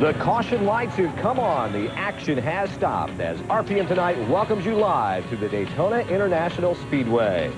The caution lights have come on. The action has stopped as RPM Tonight welcomes you live to the Daytona International Speedway.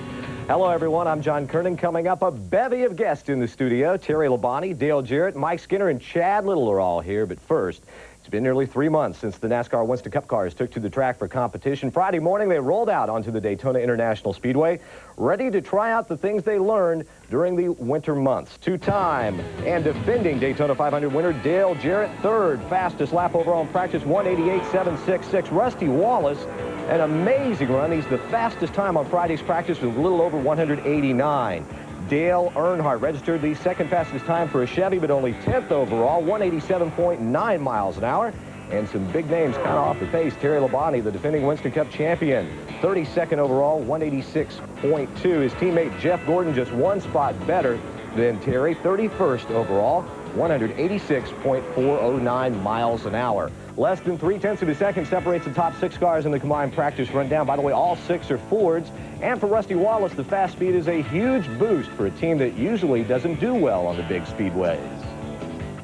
Hello, everyone. I'm John Kernan. Coming up, a bevy of guests in the studio. Terry Labonte, Dale Jarrett, Mike Skinner, and Chad Little are all here. But first, it's been nearly 3 months since the NASCAR Winston Cup cars took to the track for competition. Friday morning, they rolled out onto the Daytona International Speedway, ready to try out the things they learned during the winter months. Two-time and defending Daytona 500 winner Dale Jarrett, third fastest lap overall in practice, 1:88.766. Rusty Wallace, an amazing run. He's the fastest time on Friday's practice with a little over 189. Dale Earnhardt registered the second fastest time for a Chevy, but only 10th overall, 187.9 miles an hour. And some big names kind of off the pace. Terry Labonte, the defending Winston Cup champion, 32nd overall, 186.2. His teammate Jeff Gordon just one spot better than Terry, 31st overall, 186.409 miles an hour. Less than 0.3 of a second separates the top 6 cars in the combined practice rundown. By the way, all 6 are Fords. And for Rusty Wallace, the fast speed is a huge boost for a team that usually doesn't do well on the big speedways.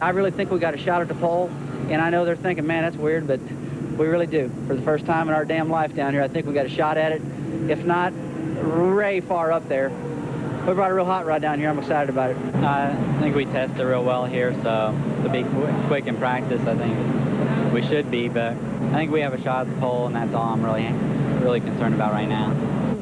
I really think we got a shot at the pole, and I know they're thinking, man, that's weird, but we really do. For the first time in our damn life down here, I think we got a shot at it. If not, way far up there. We brought a real hot rod down here. I'm excited about it. I think we tested real well here, so to be quick in practice, I think we should be, but I think we have a shot at the pole, and that's all I'm really concerned about right now.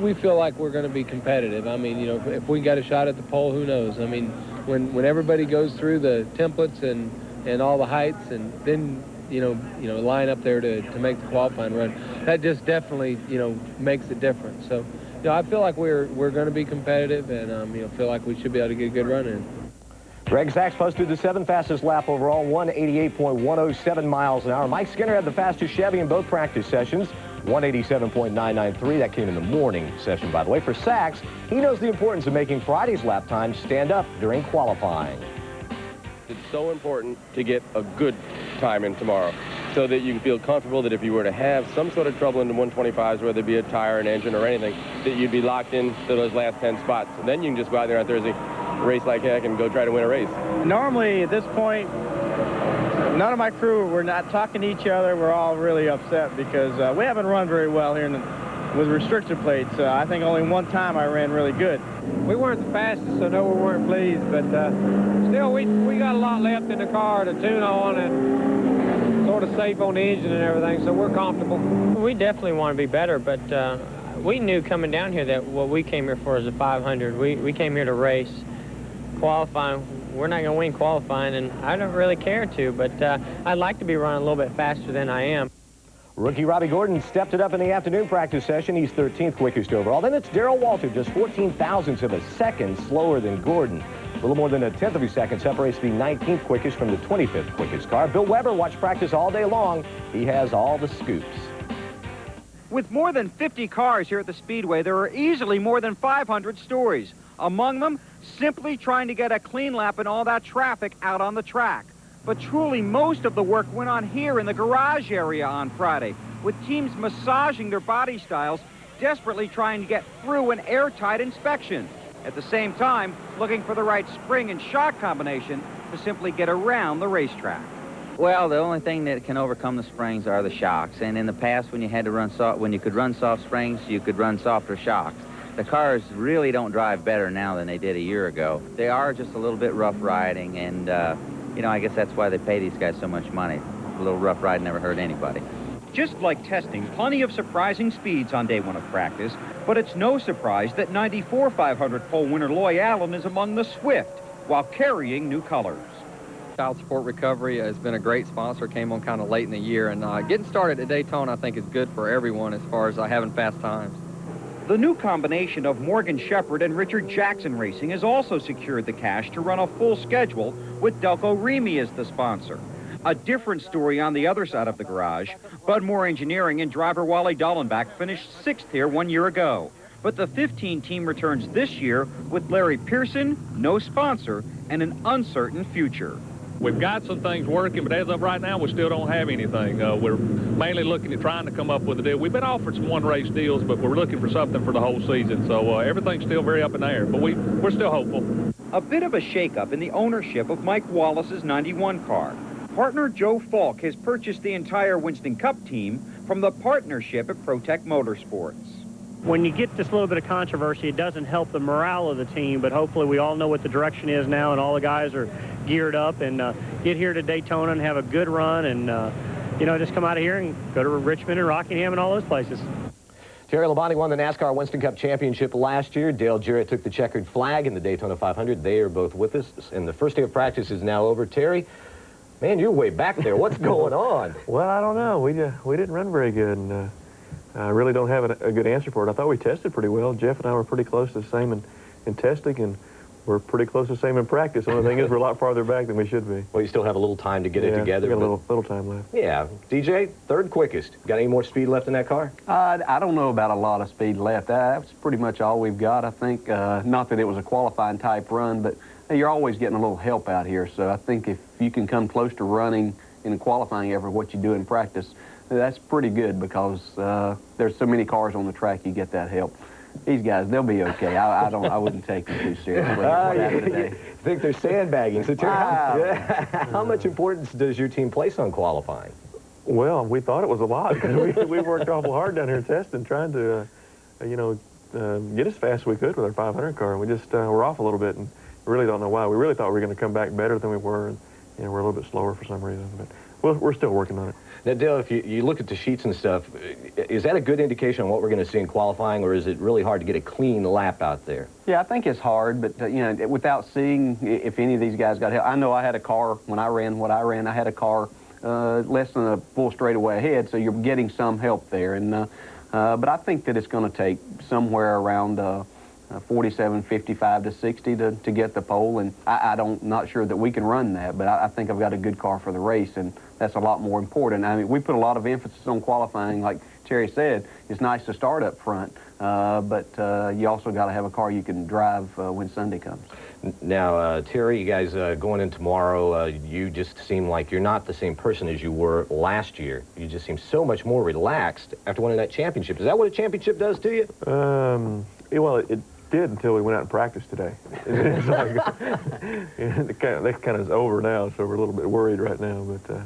We feel like we're going to be competitive. I mean, you know, if we got a shot at the pole, who knows? I mean, when everybody goes through the templates and all the heights and then, you know, line up there to make the qualifying run, that just definitely, makes a difference. So, I feel like we're going to be competitive and, feel like we should be able to get a good run in. Greg Sachs posted the 7th fastest lap overall, 188.107 miles an hour. Mike Skinner had the fastest Chevy in both practice sessions, 187.993. That came in the morning session, by the way. For Sachs, he knows the importance of making Friday's lap times stand up during qualifying. It's so important to get a good time in tomorrow so that you can feel comfortable that if you were to have some sort of trouble in the 125s, whether it be a tire, an engine, or anything, that you'd be locked in to those last 10 spots. And then you can just go out there on Thursday, race like heck, and go try to win a race. Normally, at this point, none of my crew, we're not talking to each other. We're all really upset because we haven't run very well here with restrictor plates. I think only one time I ran really good. We weren't the fastest, so no, we weren't pleased, but still, we got a lot left in the car to tune on and sort of safe on the engine and everything, so we're comfortable. We definitely want to be better, but we knew coming down here that what we came here for is a 500. We came here to race. Qualifying, we're not going to win qualifying, and I don't really care to, but I'd like to be running a little bit faster than I am. Rookie Robbie Gordon stepped it up in the afternoon practice session. He's 13th quickest overall. Then it's Darrell Walter, just 14 thousandths of a second slower than Gordon. A little more than a tenth of a second separates the 19th quickest from the 25th quickest car. Bill Weber watched practice all day long. He has all the scoops. With more than 50 cars here at the Speedway, there are easily more than 500 stories. Among them, simply trying to get a clean lap and all that traffic out on the track. But truly, most of the work went on here in the garage area on Friday, with teams massaging their body styles, desperately trying to get through an airtight inspection. At the same time, looking for the right spring and shock combination to simply get around the racetrack. Well, the only thing that can overcome the springs are the shocks. And in the past, when you had to run when you could run soft springs, you could run softer shocks. The cars really don't drive better now than they did a year ago. They are just a little bit rough riding, and I guess that's why they pay these guys so much money. A little rough ride never hurt anybody. Just like testing, plenty of surprising speeds on day one of practice, but it's no surprise that 94 500 pole winner Loy Allen is among the swift while carrying new colors. Child Support Recovery has been a great sponsor, came on kind of late in the year, and getting started at Daytona I think is good for everyone as far as having fast times. The new combination of Morgan Shepherd and Richard Jackson Racing has also secured the cash to run a full schedule with Delco Remy as the sponsor. A different story on the other side of the garage. Budmore Engineering and driver Wally Dallenbach finished 6th here 1 year ago. But the 15 team returns this year with Larry Pearson, no sponsor, and an uncertain future. We've got some things working, but as of right now, we still don't have anything. We're mainly looking at trying to come up with a deal. We've been offered some one-race deals, but we're looking for something for the whole season. So everything's still very up in the air, but we're still hopeful. A bit of a shakeup in the ownership of Mike Wallace's 91 car. Partner Joe Falk has purchased the entire Winston Cup team from the partnership at Protect Motorsports. When you get this little bit of controversy, it doesn't help the morale of the team, but hopefully we all know what the direction is now, and all the guys are geared up and get here to Daytona and have a good run and, you know, just come out of here and go to Richmond and Rockingham and all those places. Terry Labonte won the NASCAR Winston Cup Championship last year. Dale Jarrett took the checkered flag in the Daytona 500. They are both with us, and the first day of practice is now over. Terry, man, you're way back there. What's going on? Well, I don't know. We didn't run very good, and I really don't have a good answer for it. I thought we tested pretty well. Jeff and I were pretty close to the same in testing, and we're pretty close to the same in practice. The only thing is we're a lot farther back than we should be. Well, you still have a little time to get it together. Yeah, we got a little time left. Yeah. DJ, third quickest. Got any more speed left in that car? I don't know about a lot of speed left. That's pretty much all we've got, I think. Not that it was a qualifying type run, but you're always getting a little help out here. So I think if you can come close to running in qualifying ever what you do in practice, that's pretty good because there's so many cars on the track, you get that help. These guys, they'll be okay. I wouldn't take them too seriously. I think they're sandbagging. So, Terry, how much importance does your team place on qualifying? Well, we thought it was a lot. we worked awful hard down here testing, trying to, you know, get as fast as we could with our 500 car. We just we're off a little bit, and we really don't know why. We really thought we were going to come back better than we were, and you know, we're a little bit slower for some reason. But we're still working on it. Now, Dale, if you look at the sheets and stuff, is that a good indication on what we're going to see in qualifying, or is it really hard to get a clean lap out there? Yeah, I think it's hard, but, you know, without seeing if any of these guys got help. I know I had a car, when I ran what I ran, I had a car less than a full straightaway ahead, so you're getting some help there. And but I think that it's going to take somewhere around 47, 55 to 60 to get the pole, and not sure that we can run that, but I think I've got a good car for the race, and that's a lot more important. I mean, we put a lot of emphasis on qualifying, like Terry said. It's nice to start up front, but you also got to have a car you can drive when Sunday comes. Now, Terry, you guys going in tomorrow, you just seem like you're not the same person as you were last year. You just seem so much more relaxed after winning that championship. Is that what a championship does to you? Well, it did until we went out and practiced today. It's like, that kind of is over now, so we're a little bit worried right now. But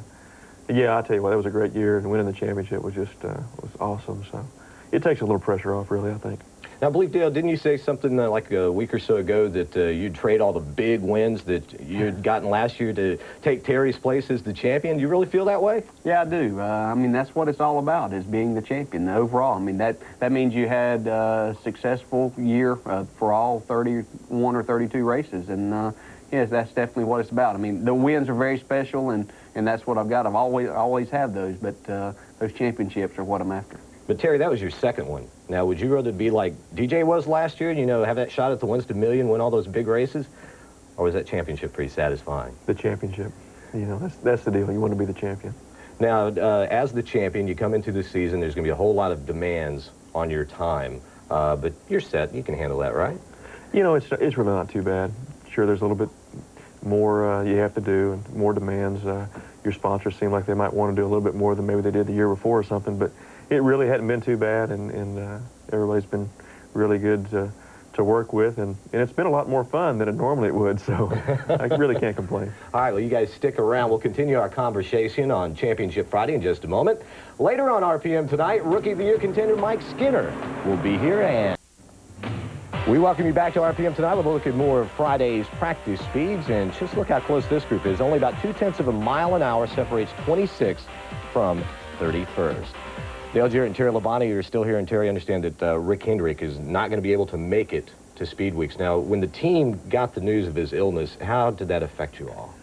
yeah, I tell you what, that was a great year, and winning the championship was just was awesome. So it takes a little pressure off, really, I think. Now, I believe, Dale, didn't you say something like a week or so ago that you'd trade all the big wins that you'd gotten last year to take Terry's place as the champion? Do you really feel that way? Yeah, I do. I mean, that's what it's all about, is being the champion overall. I mean, that means you had a successful year for all 31 or 32 races. And, yes, that's definitely what it's about. I mean, the wins are very special, and that's what I've got. I've always had those, but those championships are what I'm after. But, Terry, that was your second one. Now, would you rather be like DJ was last year, you know, have that shot at the Winston Million, win all those big races? Or was that championship pretty satisfying? The championship. You know, that's the deal. You want to be the champion. Now, as the champion, you come into the season, there's going to be a whole lot of demands on your time. But you're set. You can handle that, right? You know, it's really not too bad. Sure, there's a little bit more you have to do and more demands. Your sponsors seem like they might want to do a little bit more than maybe they did the year before or something, but it really hadn't been too bad, and everybody's been really good to work with, and it's been a lot more fun than it normally would, so I really can't complain. All right, well, you guys stick around. We'll continue our conversation on Championship Friday in just a moment. Later on RPM tonight, Rookie of the Year contender Mike Skinner will be here, and we welcome you back to RPM tonight. We'll look at more of Friday's practice speeds, and just look how close this group is. Only about 0.2 of a mile an hour separates 26th from 31st. Dale Jarrett and Terry Labonte are still here, and Terry, understand that Rick Hendrick is not going to be able to make it to Speed Weeks. Now, when the team got the news of his illness, how did that affect you all?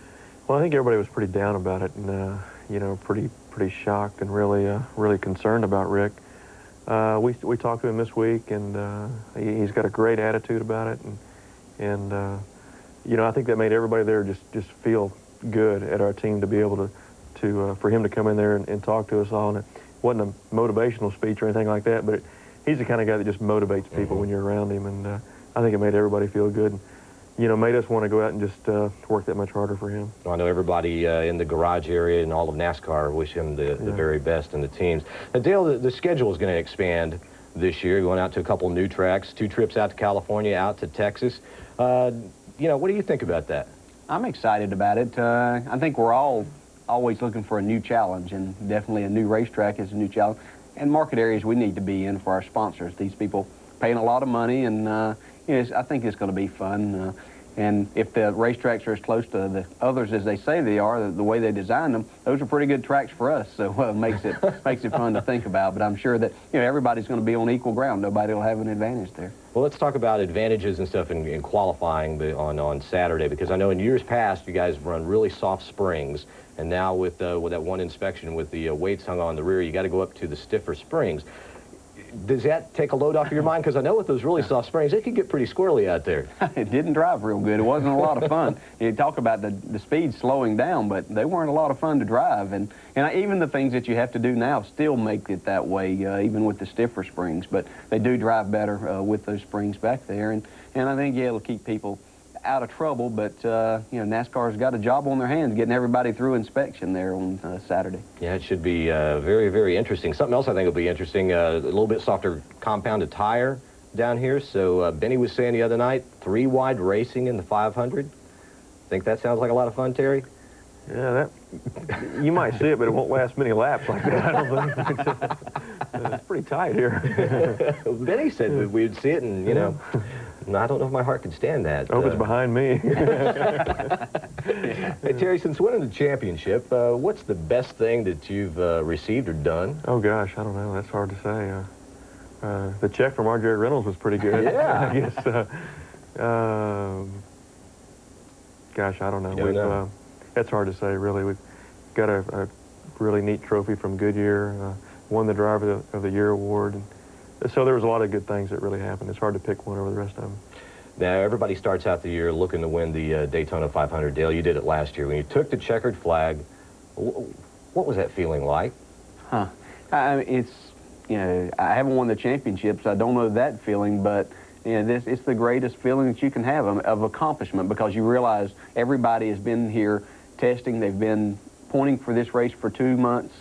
Well, I think everybody was pretty down about it, and you know, pretty shocked and really concerned about Rick. We talked to him this week, and he's got a great attitude about it, and you know, I think that made everybody there just feel good at our team to be able to for him to come in there and talk to us all. And it wasn't a motivational speech or anything like that, but he's the kind of guy that just motivates people when you're around him, and I think it made everybody feel good. And, you know, made us want to go out and just work that much harder for him. Well, I know everybody in the garage area and all of NASCAR wish him the very best in the teams. Now, Dale, the schedule is going to expand this year, going out to a couple new tracks, 2 trips out to California, out to Texas. You know, what do you think about that? I'm excited about it. I think we're all always looking for a new challenge, and definitely a new racetrack is a new challenge. And market areas we need to be in for our sponsors. These people paying a lot of money, and I think it's going to be fun. And if the racetracks are as close to the others as they say they are, the way they designed them, those are pretty good tracks for us. So it makes it fun to think about. But I'm sure that everybody's going to be on equal ground. Nobody will have an advantage there. Well, let's talk about advantages and stuff in qualifying on Saturday, because I know in years past you guys run really soft springs, and now with that one inspection with the weights hung on the rear, you got to go up to the stiffer springs. Does that take a load off of your mind? Because I know with those really soft springs, it can get pretty squirrely out there. It didn't drive real good. It wasn't a lot of fun. You talk about the speed slowing down, but they weren't a lot of fun to drive. And even the things that you have to do now still make it that way, even with the stiffer springs. But they do drive better with those springs back there. And I think, it'll keep people out of trouble, but NASCAR's got a job on their hands getting everybody through inspection there on Saturday. Yeah, it should be very, very interesting. Something else I think will be interesting, a little bit softer compounded tire down here. So Benny was saying the other night, 3-wide racing in the 500. Think that sounds like a lot of fun, Terry? Yeah, you might see it, but it won't last many laps like that, I don't think. It's pretty tight here. Benny said that we'd see it, and, I don't know if my heart could stand that. I hope it's behind me. Hey, Terry, since winning the championship, what's the best thing that you've received or done? Oh, gosh, I don't know. That's hard to say. The check from R.J. Reynolds was pretty good. Yeah. I guess. Gosh, I don't know. That's hard to say, really. We've got a really neat trophy from Goodyear, won the Driver of the Year award. And so there was a lot of good things that really happened. It's hard to pick one over the rest of them. Now, everybody starts out the year looking to win the Daytona 500. Dale, you did it last year. When you took the checkered flag, what was that feeling like? I haven't won the championship, so I don't know that feeling, but it's the greatest feeling that you can have of accomplishment, because you realize everybody has been here testing. They've been pointing for this race for 2 months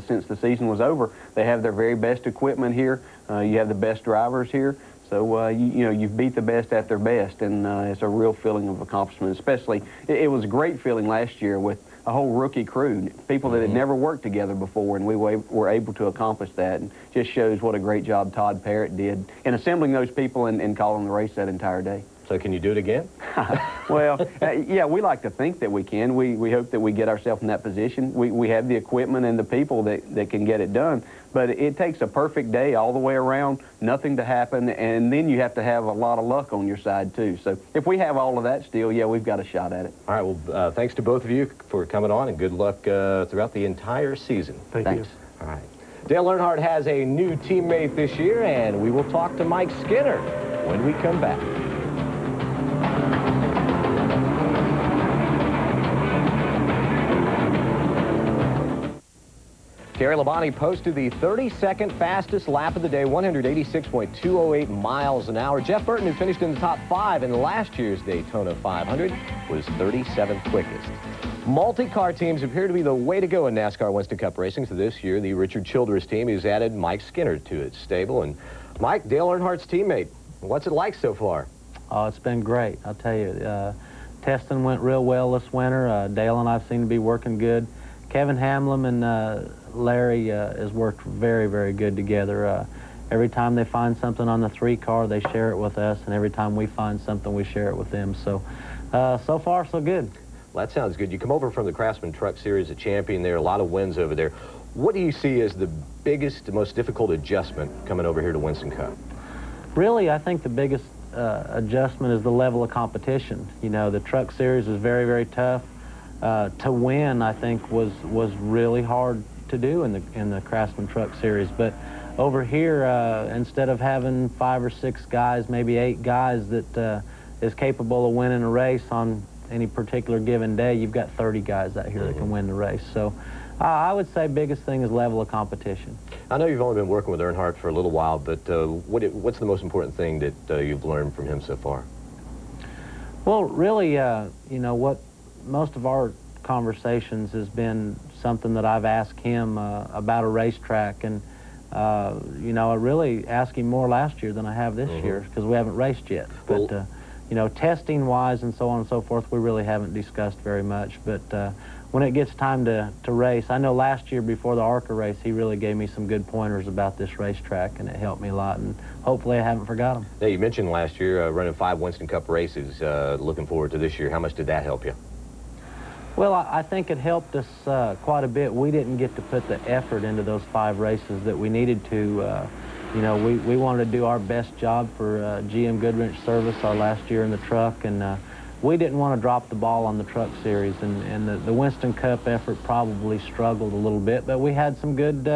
since the season was over. They have their very best equipment here. You have the best drivers here. So, you've beat the best at their best, and it's a real feeling of accomplishment. Especially, it was a great feeling last year with a whole rookie crew, people that had never worked together before, and we were able to accomplish that. And just shows what a great job Todd Parrott did in assembling those people and calling the race that entire day. So can you do it again? Well, yeah, we like to think that we can. We hope that we get ourselves in that position. We have the equipment and the people that can get it done. But it takes a perfect day all the way around, nothing to happen, and then you have to have a lot of luck on your side, too. So if we have all of that still, yeah, we've got a shot at it. All right, well, thanks to both of you for coming on, and good luck throughout the entire season. Thanks. All right. Dale Earnhardt has a new teammate this year, and we will talk to Mike Skinner when we come back. Terry Labonte posted the 32nd fastest lap of the day, 186.208 miles an hour. Jeff Burton, who finished in the top 5 in last year's Daytona 500, was 37th quickest. Multi-car teams appear to be the way to go in NASCAR Winston Cup racing. So this year, the Richard Childress team has added Mike Skinner to its stable. And Mike, Dale Earnhardt's teammate, what's it like so far? Oh, it's been great. I'll tell you, testing went real well this winter. Dale and I seem to be working good. Kevin Hamlin and Larry has worked very, very good together. Every time they find something on the 3 car, they share it with us, and every time we find something, we share it with them. So, so far, so good. Well, that sounds good. You come over from the Craftsman Truck Series, a champion there, a lot of wins over there. What do you see as the biggest, most difficult adjustment coming over here to Winston Cup? Really, I think the biggest adjustment is the level of competition. You know, the Truck Series is very, very tough. To win, I think, was really hard to do in the Craftsman Truck Series. But over here, instead of having 5 or 6 guys, maybe 8 guys that is capable of winning a race on any particular given day, you've got 30 guys out here that can win the race. So I would say biggest thing is level of competition. I know you've only been working with Earnhardt for a little while, but what's the most important thing that you've learned from him so far? Well, really, you know, what most of our conversations has been something that I've asked him about a racetrack, and you know, I really asked him more last year than I have this year because we haven't raced yet. But you know, testing wise and so on and so forth, we really haven't discussed very much. But when it gets time to race, I know last year before the ARCA race, he really gave me some good pointers about this racetrack, and it helped me a lot, and hopefully I haven't forgot them. Now, you mentioned last year running 5 Winston Cup races. Looking forward to this year. How much did that help you? Well, I think it helped us quite a bit. We didn't get to put the effort into those 5 races that we needed to. You know, we wanted to do our best job for GM Goodwrench Service our last year in the truck, and we didn't want to drop the ball on the truck series, and the Winston Cup effort probably struggled a little bit, but we had some good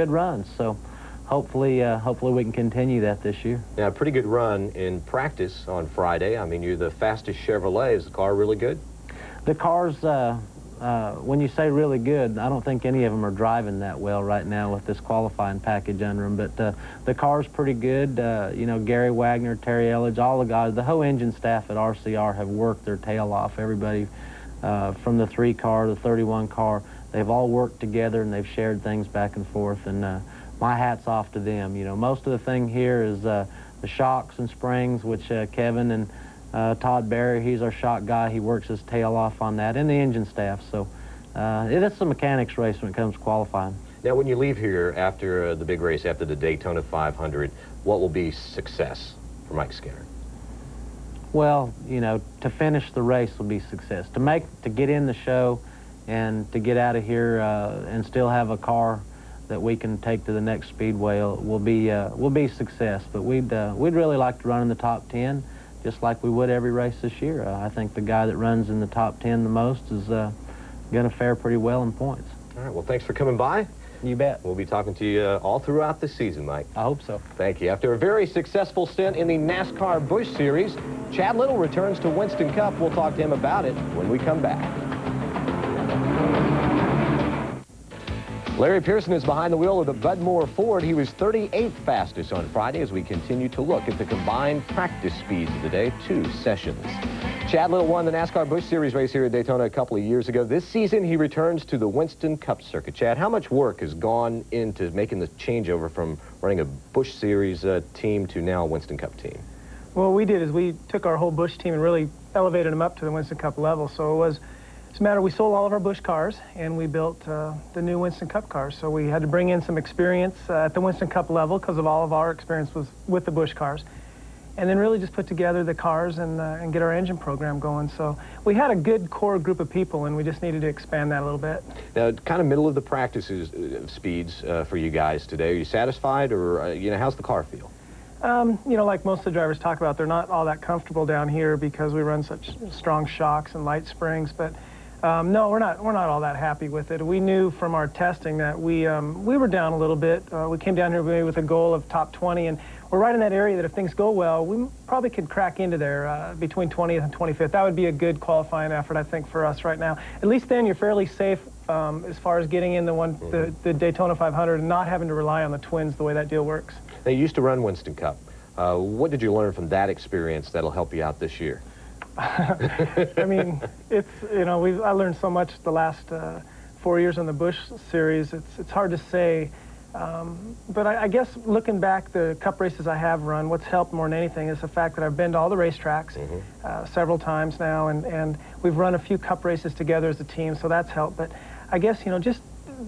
runs, so hopefully we can continue that this year. Now, a pretty good run in practice on Friday. I mean, you're the fastest Chevrolet. Is the car really good? The cars, when you say really good, I don't think any of them are driving that well right now with this qualifying package under them, but the car's pretty good. You know, Gary Wagner, Terry Elledge, all the guys, the whole engine staff at RCR have worked their tail off. Everybody from the 3 car, the 31 car, they've all worked together and they've shared things back and forth, and my hat's off to them. You know, most of the thing here is the shocks and springs, which Kevin and Todd Barry, he's our shock guy. He works his tail off on that, and the engine staff. So it is a mechanics race when it comes to qualifying. Now, when you leave here after the big race, after the Daytona 500, what will be success for Mike Skinner? Well, you know, to finish the race will be success. To get in the show and to get out of here and still have a car that we can take to the next speedway will be success. But we'd really like to run in the top 10. Just like we would every race this year. I think the guy that runs in the top 10 the most is going to fare pretty well in points. All right, well, thanks for coming by. You bet. We'll be talking to you all throughout the season, Mike. I hope so. Thank you. After a very successful stint in the NASCAR Busch Series, Chad Little returns to Winston Cup. We'll talk to him about it when we come back. Larry Pearson is behind the wheel of the Budmore Ford. He was 38th fastest on Friday as we continue to look at the combined practice speeds of the day, 2 sessions. Chad Little won the NASCAR Busch Series race here at Daytona a couple of years ago. This season, he returns to the Winston Cup circuit. Chad, how much work has gone into making the changeover from running a Busch Series team to now a Winston Cup team? Well, what we did is we took our whole Busch team and really elevated them up to the Winston Cup level. So it was... As a matter, we sold all of our Busch cars, and we built the new Winston Cup cars. So we had to bring in some experience at the Winston Cup level because of all of our experience with the Busch cars. And then really just put together the cars and get our engine program going. So we had a good core group of people, and we just needed to expand that a little bit. Now, kind of middle of the practices speeds for you guys today. Are you satisfied, or, you know, how's the car feel? You know, like most of the drivers talk about, they're not all that comfortable down here because we run such strong shocks and light springs. But no, we're not all that happy with it. We knew from our testing that we were down a little bit. We came down here with a goal of top 20, and we're right in that area that if things go well, we probably could crack into there between 20th and 25th. That would be a good qualifying effort, I think, for us right now. At least then you're fairly safe as far as getting in the Daytona 500 and not having to rely on the twins the way that deal works. They used to run Winston Cup. What did you learn from that experience that'll help you out this year? I mean, it's, you know, I learned so much the last 4 years on the Busch Series. It's hard to say, but I guess looking back, the Cup races I have run, what's helped more than anything is the fact that I've been to all the racetracks several times now, and we've run a few Cup races together as a team, so that's helped. But I guess, you know,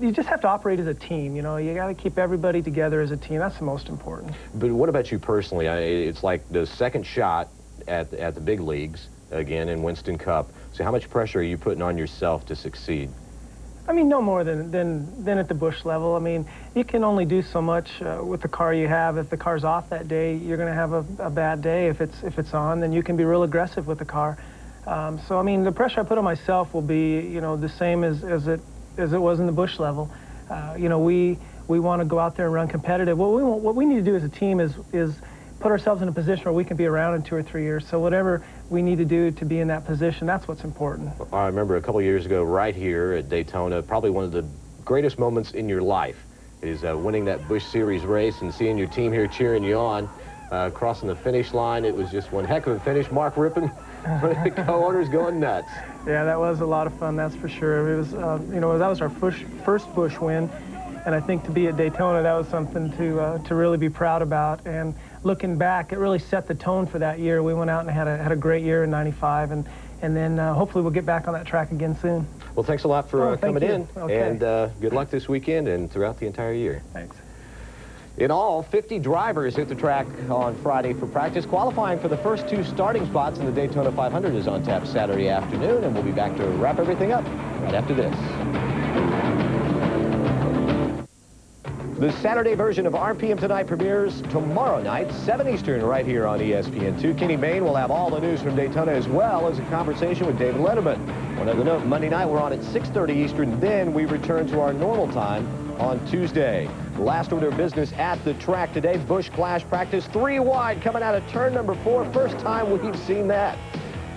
you just have to operate as a team. You know, you got to keep everybody together as a team. That's the most important. But what about you personally? It's like the second shot at the big leagues, again, in Winston Cup. So how much pressure are you putting on yourself to succeed? I mean, no more than at the Busch level. I mean, you can only do so much with the car you have. If the car's off that day, you're going to have a bad day. If it's on, then you can be real aggressive with the car. So, I mean, the pressure I put on myself will be, you know, the same as it was in the Busch level. You know, we want to go out there and run competitive. What we need to do as a team is put ourselves in a position where we can be around in 2 or 3 years. So whatever we need to do to be in that position, that's what's important. I remember a couple of years ago right here at Daytona, probably one of the greatest moments in your life is winning that Busch Series race and seeing your team here cheering you on, crossing the finish line. It was just one heck of a finish. Mark Rippon, one of the co-owners, going nuts. Yeah, that was a lot of fun, that's for sure. It was, you know, that was our first Busch win, and I think to be at Daytona, that was something to really be proud about. And looking back, it really set the tone for that year. We went out and had a great year in '95, and then hopefully we'll get back on that track again soon. Well, thanks a lot for coming in. Okay. And good luck this weekend and throughout the entire year. Thanks. In all, 50 drivers hit the track on Friday for practice. Qualifying for the first 2 starting spots in the Daytona 500 is on tap Saturday afternoon, and we'll be back to wrap everything up right after this. The Saturday version of RPM Tonight premieres tomorrow night, 7 Eastern, right here on ESPN2. Kenny Mayne will have all the news from Daytona as well as a conversation with David Letterman. One other note, Monday night we're on at 6:30 Eastern, then we return to our normal time on Tuesday. The last order of business at the track today, Busch Clash practice 3 wide coming out of turn number 4. First time we've seen that.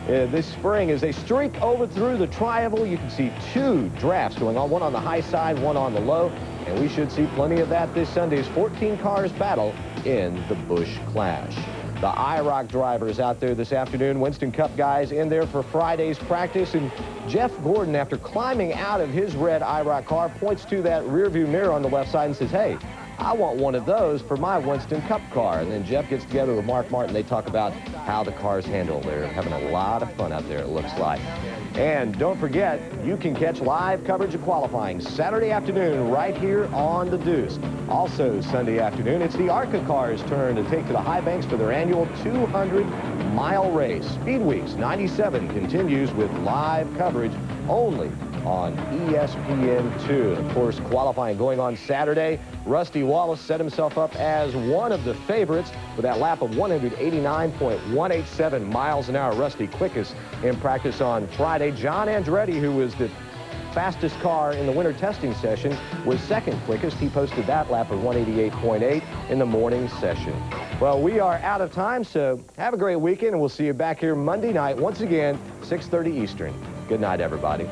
This spring as they streak over through the tri-oval. You can see 2 drafts going on, one on the high side, one on the low. And we should see plenty of that this Sunday's 14 cars battle in the Busch Clash. The IROC drivers out there this afternoon, Winston Cup guys in there for Friday's practice. And Jeff Gordon, after climbing out of his red IROC car, points to that rearview mirror on the left side and says, hey, I want one of those for my Winston Cup car. And then Jeff gets together with Mark Martin. They talk about how the cars handle. They're having a lot of fun out there, it looks like. And don't forget, you can catch live coverage of qualifying Saturday afternoon right here on The Deuce. Also Sunday afternoon, it's the ARCA cars' turn to take to the high banks for their annual 200-mile race. Speed Weeks 97 continues with live coverage only on ESPN2. Of course, qualifying going on Saturday. Rusty Wallace set himself up as one of the favorites with that lap of 189.187 miles an hour. Rusty quickest in practice on Friday. John Andretti, who was the fastest car in the winter testing session, was second quickest. He posted that lap of 188.8 in the morning session. Well, we are out of time, so have a great weekend, and we'll see you back here Monday night once again, 6:30 Eastern. Good night, everybody.